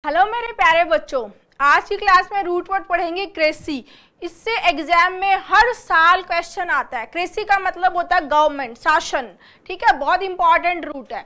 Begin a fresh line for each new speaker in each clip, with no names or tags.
Hello मेरे प्यारे बच्चों, आज की क्लास में रूट वर्ड पढ़ेंगे क्रेसी। इससे एग्जाम में हर साल क्वेश्चन आता है। क्रेसी का मतलब होता है गवर्नमेंट, शासन, ठीक है, बहुत इंपॉर्टेंट रूट है।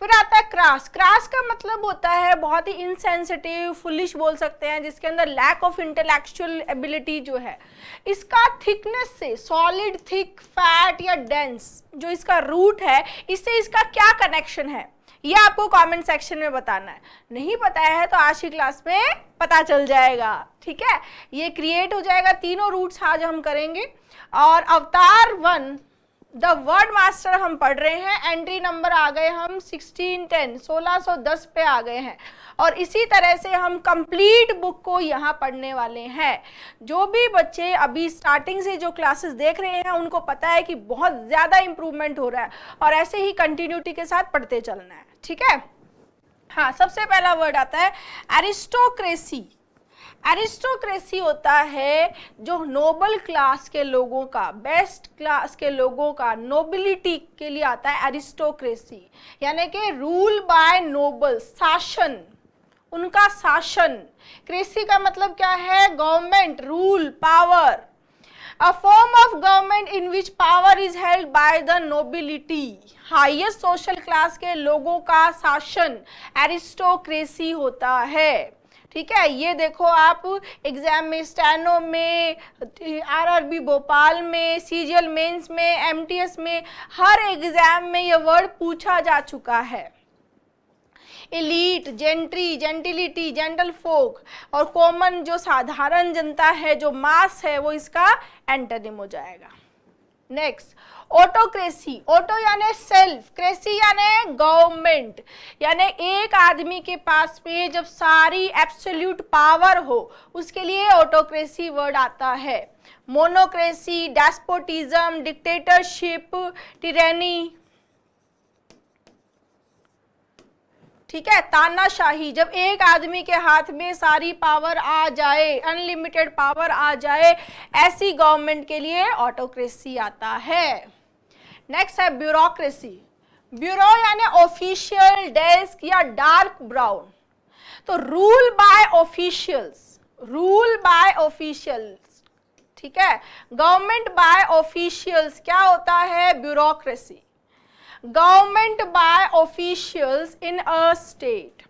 फिर आता है क्रास। क्रास का मतलब होता है बहुत ही इनसेंसिटिव, फुलिश बोल सकते हैं, जिसके अंदर लैक ऑफ इंटेलेक्चुअल एबिलिटी जो है। इसका थिकनेस से सॉलिड, थिक, फैट या डेंस जो इसका रूट है, इससे इसका क्या कनेक्शन है ये आपको कमेंट सेक्शन में बताना है। नहीं पता है तो आज की क्लास में पता चल जाएगा, ठीक है। ये क्रिएट हो जाएगा। तीनों रूट्स आज हम करेंगे। और अवतार 1 द वर्ड मास्टर हम पढ़ रहे हैं। एंट्री नंबर आ गए हम 1610 पे आ गए हैं। और इसी तरह से हम कंप्लीट बुक को यहाँ पढ़ने वाले हैं। जो भी बच्चे अभी स्टार्टिंग से जो क्लासेस देख रहे हैं उनको पता है कि बहुत ज़्यादा इंप्रूवमेंट हो रहा है और ऐसे ही कंटिन्यूटी के साथ पढ़ते चलना है, ठीक है। हाँ, सबसे पहला वर्ड आता है एरिस्टोक्रेसी। एरिस्टोक्रेसी होता है जो नोबल क्लास के लोगों का, बेस्ट क्लास के लोगों का, नोबिलिटी के लिए आता है एरिस्टोक्रेसी, यानी कि रूल बाय नोबल, शासन, उनका शासन। क्रेसी का मतलब क्या है? Government, rule, power. A form of government in which power is held by the nobility, highest social class के लोगों का शासन एरिस्टोक्रेसी होता है, ठीक है। ये देखो आप एग्जाम में, स्टेनो में, आरआरबी भोपाल में, सीजीएल मेंस में, एमटीएस में, हर एग्जाम में ये वर्ड पूछा जा चुका है। एलीट, जेंट्री, जेंटिलिटी, जेंटल फोक, और कॉमन जो साधारण जनता है, जो मास है, वो इसका एंटोनिम हो जाएगा। Next, autocracy. ऑटो यानी सेल्फ, क्रेसी यानी गवर्नमेंट, यानी एक आदमी के पास में जब सारी एब्सोल्यूट पावर हो, उसके लिए ऑटोक्रेसी वर्ड आता है। मोनोक्रेसी, डेस्पोटिज्म, डिक्टेटरशिप, टिरैनी, ठीक है, तानाशाही, जब एक आदमी के हाथ में सारी पावर आ जाए, अनलिमिटेड पावर आ जाए, ऐसी गवर्नमेंट के लिए ऑटोक्रेसी आता है। नेक्स्ट है ब्यूरोक्रेसी। ब्यूरो यानी ऑफिशियल, डेस्क या डार्क ब्राउन। तो rule by officials, rule by officials, ठीक है। गवर्नमेंट बाय ऑफिशियल्स क्या होता है? Bureaucracy. Government by officials in a state,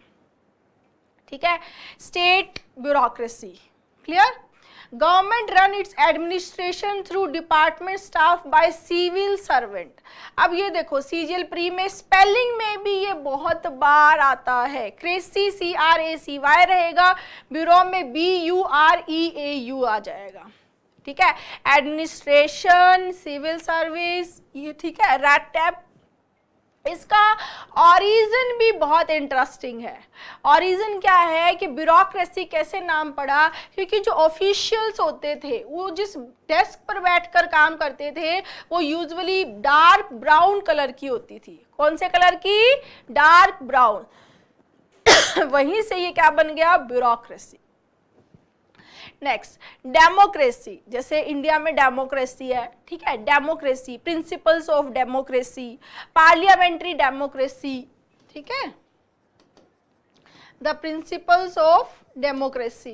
ठीक है, state bureaucracy. Clear? Government run its administration through department staff by civil servant. अब ये देखो, सीजीएल प्री में स्पेलिंग में भी ये बहुत बार आता है। क्रेसी CRACY रहेगा, ब्यूरो में BUREAU आ जाएगा, ठीक है। एडमिनिस्ट्रेशन, सिविल सर्विस, ये ठीक है। रैट टैप, इसका ऑरिजिन भी बहुत इंटरेस्टिंग है। ऑरिजिन क्या है कि ब्यूरोक्रेसी कैसे नाम पड़ा? क्योंकि जो ऑफिशियल्स होते थे वो जिस डेस्क पर बैठकर काम करते थे वो यूजुअली डार्क ब्राउन कलर की होती थी। कौन से कलर की? Dark brown. वहीं से ये क्या बन गया? ब्यूरोक्रेसी। Next, democracy. जैसे इंडिया में डेमोक्रेसी है, ठीक है, democracy, principles of democracy, parliamentary democracy, ठीक है, the principles of democracy.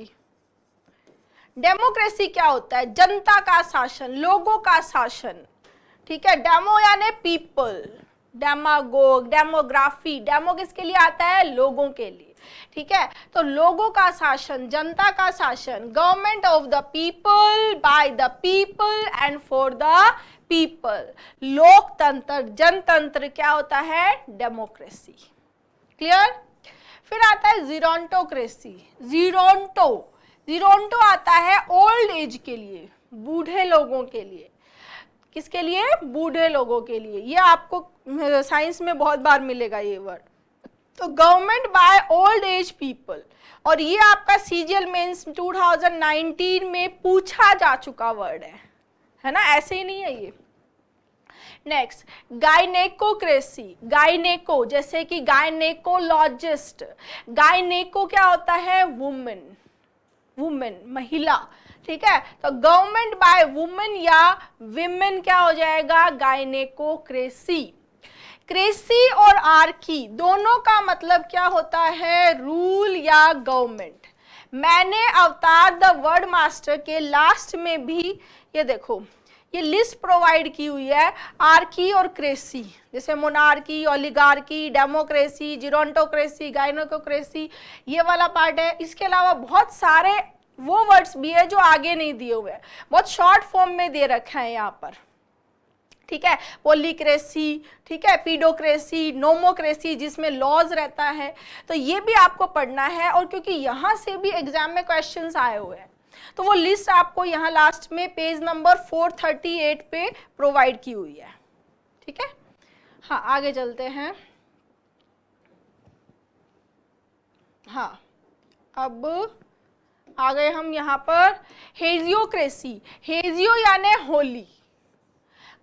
Democracy क्या होता है? जनता का शासन, लोगों का शासन, ठीक है। डेमो यानी पीपल, डेमागोग, डेमोग्राफी, डेमो किसके लिए आता है? लोगों के लिए, ठीक है। तो लोगों का शासन, जनता का शासन, government of the people, by the people and for the people. लोकतंत्र, जनतंत्र क्या होता है? डेमोक्रेसी। क्लियर? फिर आता है जीरोंटोक्रेसी। जीरोंटो, जीरोंटो आता है ओल्ड एज के लिए, बूढ़े लोगों के लिए। किसके लिए? बूढ़े लोगों के लिए। ये आपको साइंस में बहुत बार मिलेगा ये वर्ड। तो government by old age people, और ये आपका सीजीएल मेंस 2019 में पूछा जा चुका वर्ड है ना, ऐसे ही नहीं है ये। नेक्स्ट, गायनेकोक्रेसी। गायनेको जैसे कि गायनेकोलॉजिस्ट। गायनेको क्या होता है? वुमेन, वुमेन, महिला, ठीक है। तो गवर्नमेंट बाय वुमेन या विमेन क्या हो जाएगा? गायनेकोक्रेसी। क्रेसी और आर्की दोनों का मतलब क्या होता है? रूल या गवर्नमेंट। मैंने अवतार द वर्ड मास्टर के लास्ट में भी ये देखो ये लिस्ट प्रोवाइड की हुई है, आर्की और क्रेसी, जैसे मोनार्की, ओलिगार्की, डेमोक्रेसी, जिरोंटोक्रेसी, गाइनोक्रेसी, ये वाला पार्ट है। इसके अलावा बहुत सारे वो वर्ड्स भी है जो आगे नहीं दिए हुए हैं, बहुत शॉर्ट फॉर्म में दे रखा है यहाँ पर, ठीक है। पोलीक्रेसी, ठीक है, पीडोक्रेसी, नोमोक्रेसी जिसमें लॉज रहता है, तो ये भी आपको पढ़ना है। और क्योंकि यहाँ से भी एग्जाम में क्वेश्चंस आए हुए हैं तो वो लिस्ट आपको यहाँ लास्ट में पेज नंबर 438 पे प्रोवाइड की हुई है, ठीक है। हाँ, आगे चलते हैं। हाँ, अब आ गए हम यहाँ पर हेजियोक्रेसी। हेजियो यानी holy,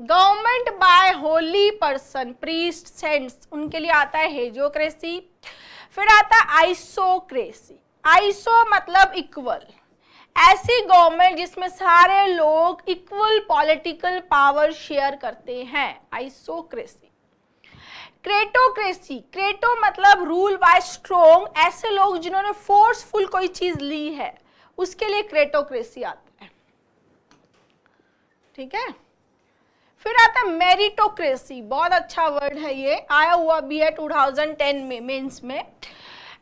government by holy person, priest, saints, उनके लिए आता है हेजियोक्रेसी। फिर आता है आइसोक्रेसी। आइसो मतलब इक्वल, ऐसी गवर्नमेंट जिसमें सारे लोग इक्वल पॉलिटिकल पावर शेयर करते हैं, आइसोक्रेसी। क्रेटोक्रेसी, क्रेटो मतलब रूल बाय स्ट्रोंग, ऐसे लोग जिन्होंने फोर्सफुल कोई चीज ली है उसके लिए क्रेटोक्रेसी आता है, ठीक है। फिर आता है मेरिटोक्रेसी, बहुत अच्छा वर्ड है ये, आया हुआ भी है 2010 में मेंस में।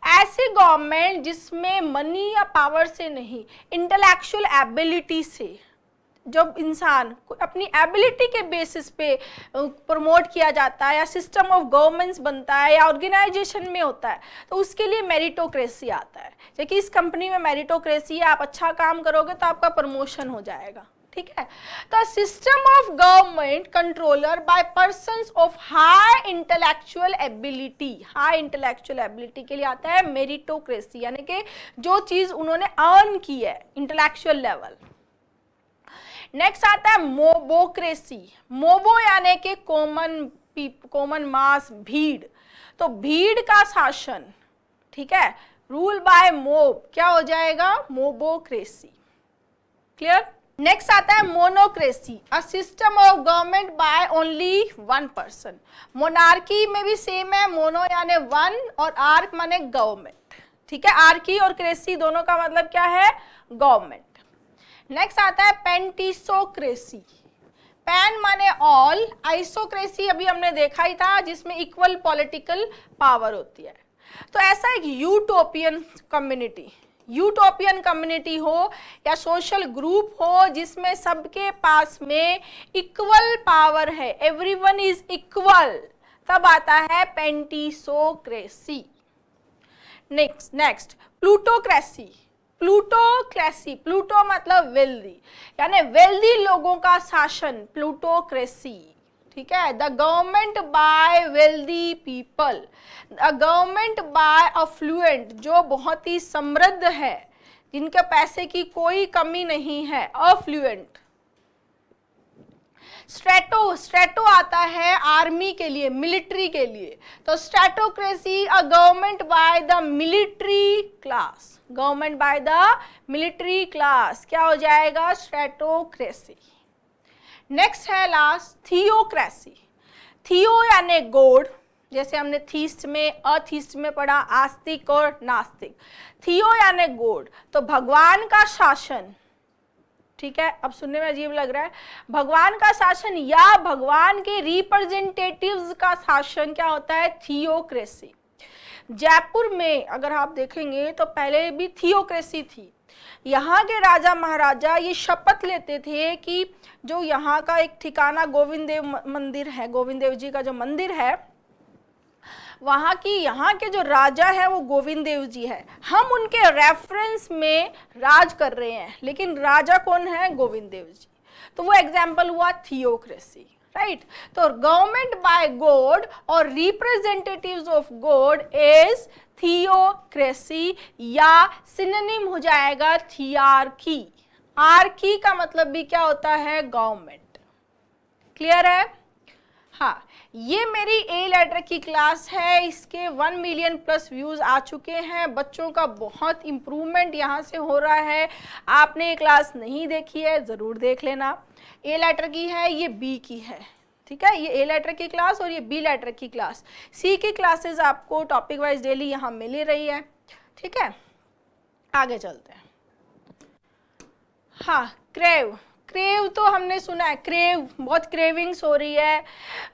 ऐसी गवर्नमेंट जिसमें मनी या पावर से नहीं, इंटेलेक्चुअल एबिलिटी से, जब इंसान अपनी एबिलिटी के बेसिस पे प्रमोट किया जाता है या सिस्टम ऑफ गवर्नेंस बनता है या ऑर्गेनाइजेशन में होता है, तो उसके लिए मेरिटोक्रेसी आता है। जैसे इस कंपनी में मेरिटोक्रेसी है, आप अच्छा काम करोगे तो आपका प्रमोशन हो जाएगा, ठीक है। तो system of government controller by persons of high intellectual ability, high intellectual ability के लिए आता है मेरिटोक्रेसी, यानी कि जो चीज उन्होंने अर्न की है इंटेलेक्चुअल लेवल। नेक्स्ट आता है मोबोक्रेसी। मोबो यानी कि कॉमन मास, भीड़, तो भीड़ का शासन, ठीक है, रूल बाय मोब, क्या हो जाएगा? मोबोक्रेसी। क्लियर? नेक्स्ट आता है monocracy, a system of government by only one person. Monarchy में भी सेम है, मोनो यानी वन और आर्क माने गवर्नमेंट, ठीक है। आर्की और क्रेसी दोनों का मतलब क्या है? गवर्नमेंट। नेक्स्ट आता है पेंटिसोक्रेसी, पैन माने ऑल, आइसोक्रेसी अभी हमने देखा ही था जिसमें इक्वल पॉलिटिकल पावर होती है। तो ऐसा एक यूटोपियन कम्युनिटी हो या सोशल ग्रुप हो जिसमें सबके पास में इक्वल पावर है, एवरीवन इज इक्वल, तब आता है पेंटिसोक्रेसी। Next plutocracy. प्लूटो मतलब वेल्दी, यानी वेल्दी लोगों का शासन, प्लूटोक्रेसी, ठीक है। The government by wealthy people, the government by affluent, जो बहुत ही समृद्ध है, जिनके पैसे की कोई कमी नहीं है, अफ्लुएंट। स्ट्रेटो आता है आर्मी के लिए, मिलिट्री के लिए, तो stratocracy, a government by the military class, government by the military class, क्या हो जाएगा? स्ट्रेटोक्रेसी। नेक्स्ट है लास्ट थियोक्रेसी। थियो यानी गॉड, जैसे हमने थीस्ट में, अथीस्ट में पढ़ा, आस्तिक और नास्तिक। थियो यानी गॉड, तो भगवान का शासन, ठीक है। अब सुनने में अजीब लग रहा है, भगवान का शासन या भगवान के रिप्रेजेंटेटिव्स का शासन क्या होता है? थियोक्रेसी। जयपुर में अगर आप देखेंगे तो पहले भी थियोक्रेसी थी। यहाँ के राजा महाराजा ये शपथ लेते थे कि जो यहाँ का एक ठिकाना गोविंद देव मंदिर है, गोविंद देव जी का जो मंदिर है, वहाँ की, यहाँ के जो राजा है वो गोविंद देव जी है, हम उनके रेफरेंस में राज कर रहे हैं, लेकिन राजा कौन है? गोविंद देव जी। तो वो एग्जाम्पल हुआ थियोक्रेसी, राइट। तो गवर्नमेंट बाय गॉड और representatives of God is theocracy, या सिनोनिम हो जाएगा थियार्की। आर्की का मतलब भी क्या होता है? गवर्नमेंट। क्लियर है? हाँ, ये मेरी ए लेटर की क्लास है, इसके 1 मिलियन प्लस व्यूज आ चुके हैं। बच्चों का बहुत इम्प्रूवमेंट यहाँ से हो रहा है। आपने ये क्लास नहीं देखी है, ज़रूर देख लेना। ए लेटर की है, ये बी की है, ठीक है, ये ए लेटर की क्लास और ये बी लेटर की क्लास। सी की क्लासेस आपको टॉपिक वाइज डेली यहाँ मिल ही रही है। ठीक है, आगे चलते हैं। हाँ, क्रेव, क्रेव तो हमने सुना है, क्रेव बहुत क्रेविंग्स हो रही है,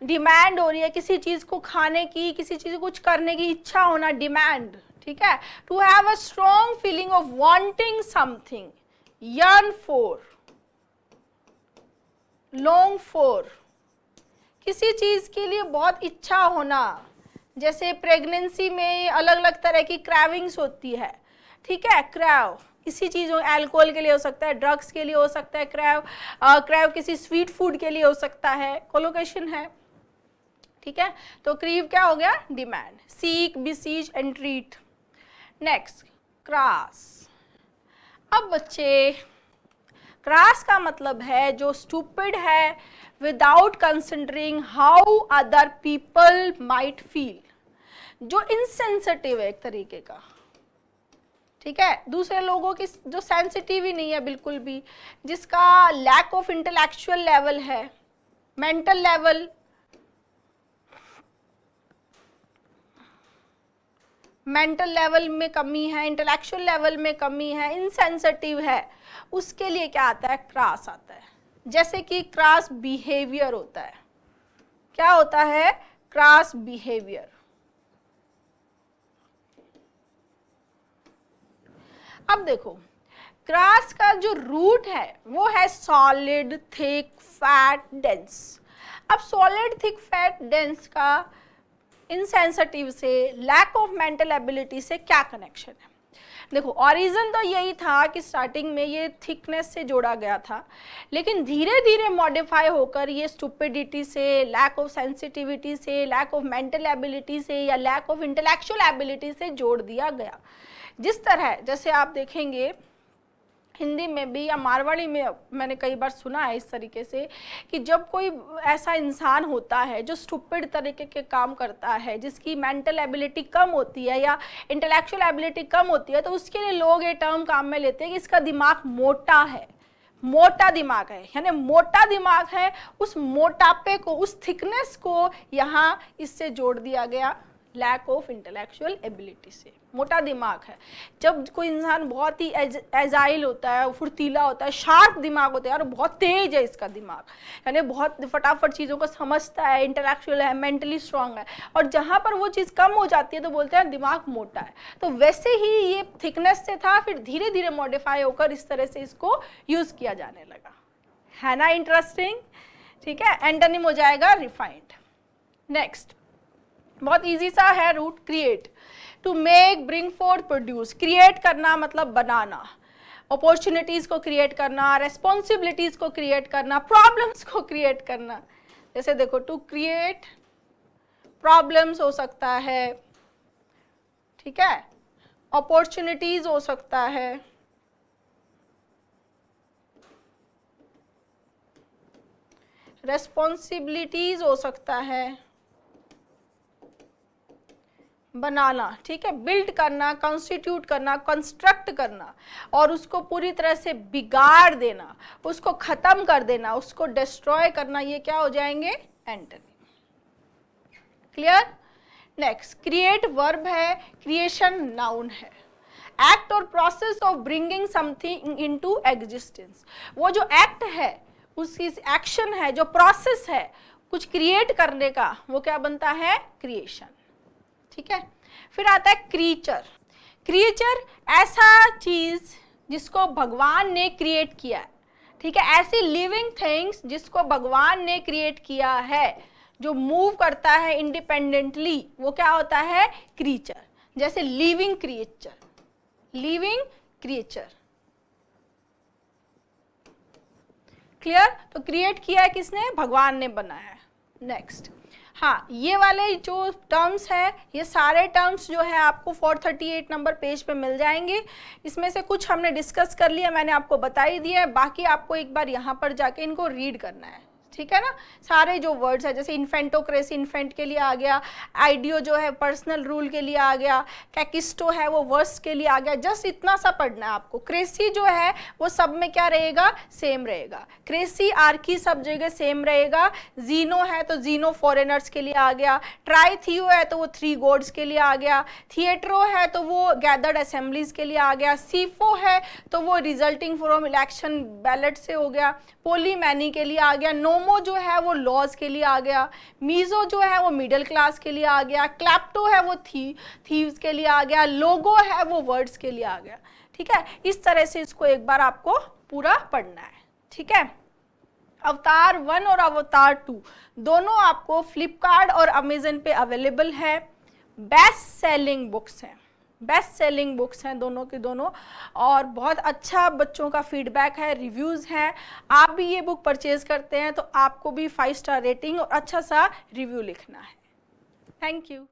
डिमांड हो रही है किसी चीज़ को खाने की, किसी चीज़ को कुछ करने की इच्छा होना, डिमांड। ठीक है, to have a strong feeling of wanting something, yearn for, long for, किसी चीज़ के लिए बहुत इच्छा होना, जैसे प्रेगनेंसी में अलग अलग तरह की क्रेविंग्स होती है। ठीक है, क्रेव किसी चीज़, अल्कोहल के लिए हो सकता है, ड्रग्स के लिए हो सकता है, क्रेव किसी स्वीट फूड के लिए हो सकता है, कोलोकेशन है। ठीक है, तो क्रीव क्या हो गया, demand. Seek, beseech, entreat. Next, crass. अब बच्चे, क्रास का मतलब है जो स्टूपिड है, without considering how other people might feel, जो इनसेंसिटिव है एक तरीके का। ठीक है, दूसरे लोगों की जो सेंसिटिव ही नहीं है बिल्कुल भी, जिसका लैक ऑफ इंटेलेक्चुअल लेवल है, मेंटल लेवल, मेंटल लेवल में कमी है, इंटेलेक्चुअल लेवल में कमी है, इनसेंसिटिव है, उसके लिए क्या आता है, क्रास आता है। जैसे कि क्रास बिहेवियर होता है। क्या होता है, क्रास बिहेवियर। अब देखो, क्रास का जो रूट है वो है सॉलिड, थिक, फैट, डेंस। अब सॉलिड, थिक, फैट, डेंस का इनसेंसिटिव से, लैक ऑफ मेंटल एबिलिटी से क्या कनेक्शन है? देखो, ऑरिजिन तो यही था कि स्टार्टिंग में ये थिकनेस से जोड़ा गया था, लेकिन धीरे धीरे मॉडिफाई होकर ये स्टुपिडिटी से, लैक ऑफ सेंसिटिविटी से, लैक ऑफ मेंटल एबिलिटी से या लैक ऑफ इंटेलेक्चुअल एबिलिटी से जोड़ दिया गया। जिस तरह, जैसे आप देखेंगे हिंदी में भी या मारवाड़ी में मैंने कई बार सुना है इस तरीके से कि जब कोई ऐसा इंसान होता है जो स्टूपिड तरीके के काम करता है, जिसकी मेंटल एबिलिटी कम होती है या इंटेलेक्चुअल एबिलिटी कम होती है, तो उसके लिए लोग ये टर्म काम में लेते हैं कि इसका दिमाग मोटा है, मोटा दिमाग है, यानी मोटा दिमाग है। उस मोटापे को, उस थिकनेस को यहाँ इससे जोड़ दिया गया, लैक ऑफ इंटेलेक्चुअल एबिलिटी से। मोटा दिमाग है, जब कोई इंसान बहुत ही एजाइल होता है, फुर्तीला होता है, शार्प दिमाग होता है, और बहुत तेज है इसका दिमाग, यानी बहुत फटाफट चीज़ों को समझता है, इंटेलेक्चुअल है, मेंटली स्ट्रांग है, और जहाँ पर वो चीज़ कम हो जाती है तो बोलते हैं दिमाग मोटा है। तो वैसे ही ये थिकनेस से था, फिर धीरे धीरे मॉडिफाई होकर इस तरह से इसको यूज़ किया जाने लगा। है ना इंटरेस्टिंग? ठीक है, एंटोनिम हो जाएगा रिफाइंड। नेक्स्ट, बहुत इजी सा है root, create. To make, bring forth, produce. Create करना मतलब बनाना, अपॉर्चुनिटीज़ को क्रिएट करना, रेस्पॉन्सिबिलिटीज़ को क्रिएट करना, प्रॉब्लम्स को क्रिएट करना। जैसे देखो, टू क्रिएट प्रॉब्लम्स हो सकता है, ठीक है, अपॉर्चुनिटीज़ हो सकता है, रेस्पॉन्सिबिलिटीज़ हो सकता है, बनाना, ठीक है, बिल्ड करना, कॉन्स्टिट्यूट करना, कंस्ट्रक्ट करना, और उसको पूरी तरह से बिगाड़ देना, उसको खत्म कर देना, उसको डिस्ट्रॉय करना, ये क्या हो जाएंगे, antonym. Clear? Next, create verb है, क्रिएशन नाउन है। एक्ट और process of bringing something into existence. वो जो एक्ट है, उसकी एक्शन है, जो प्रोसेस है कुछ क्रिएट करने का, वो क्या बनता है, क्रिएशन। ठीक है, फिर आता है क्रीचर। क्रिएचर ऐसा चीज जिसको भगवान ने क्रिएट किया है, ठीक है, ऐसी लिविंग थिंग्स जिसको भगवान ने क्रिएट किया है, जो मूव करता है इंडिपेंडेंटली, वो क्या होता है, क्रीचर। जैसे living creature, living creature. Clear? तो क्रिएट किया है किसने, भगवान ने बनाया है। नेक्स्ट, हाँ, ये वाले जो टर्म्स हैं, ये सारे टर्म्स जो है आपको 438 नंबर पेज पे मिल जाएंगे। इसमें से कुछ हमने डिस्कस कर लिया, मैंने आपको बता ही दिया है, बाकी आपको एक बार यहाँ पर जाके इनको रीड करना है। ठीक है ना। सारे जो वर्ड्स है जैसे इन्फेंटोक्रेसी इन्फेंट के लिए आ गया, आइडियो जो है पर्सनल रूल के लिए आ गया, कैकिस्टो है वो वर्स के लिए आ गया। जस्ट इतना सा पढ़ना है आपको। क्रेसी जो है वो सब में क्या रहेगा, सेम रहेगा। क्रेसी आर्की सब जगह सेम रहेगा। जीनो है तो जीनो फॉरेनर्स के लिए आ गया। ट्राइथियो है तो वो 3 गॉड्स के लिए आ गया। थिएट्रो है तो वो गैदर्ड असेंबलीज के लिए आ गया। सीफो है तो वो रिजल्टिंग फ्रॉम इलेक्शन बैलेट से हो गया। पोलीमैनी के लिए आ गया। नोमो जो है वो लॉज के लिए आ गया। मीजो जो है वो मिडिल क्लास के लिए आ गया। क्लैप्टो है वो थीव्स के लिए आ गया। लोगो है वो वर्ड्स के लिए आ गया। ठीक है, इस तरह से इसको एक बार आपको पूरा पढ़ना है। ठीक है, अवतार 1 और अवतार 2 दोनों आपको फ्लिपकार्ट और अमेजन पे अवेलेबल है। बेस्ट सेलिंग बुक्स हैं, बेस्ट सेलिंग बुक्स हैं दोनों की दोनों, और बहुत अच्छा बच्चों का फीडबैक है, रिव्यूज़ हैं। आप भी ये बुक परचेज करते हैं तो आपको भी 5 स्टार रेटिंग और अच्छा सा रिव्यू लिखना है। Thank you.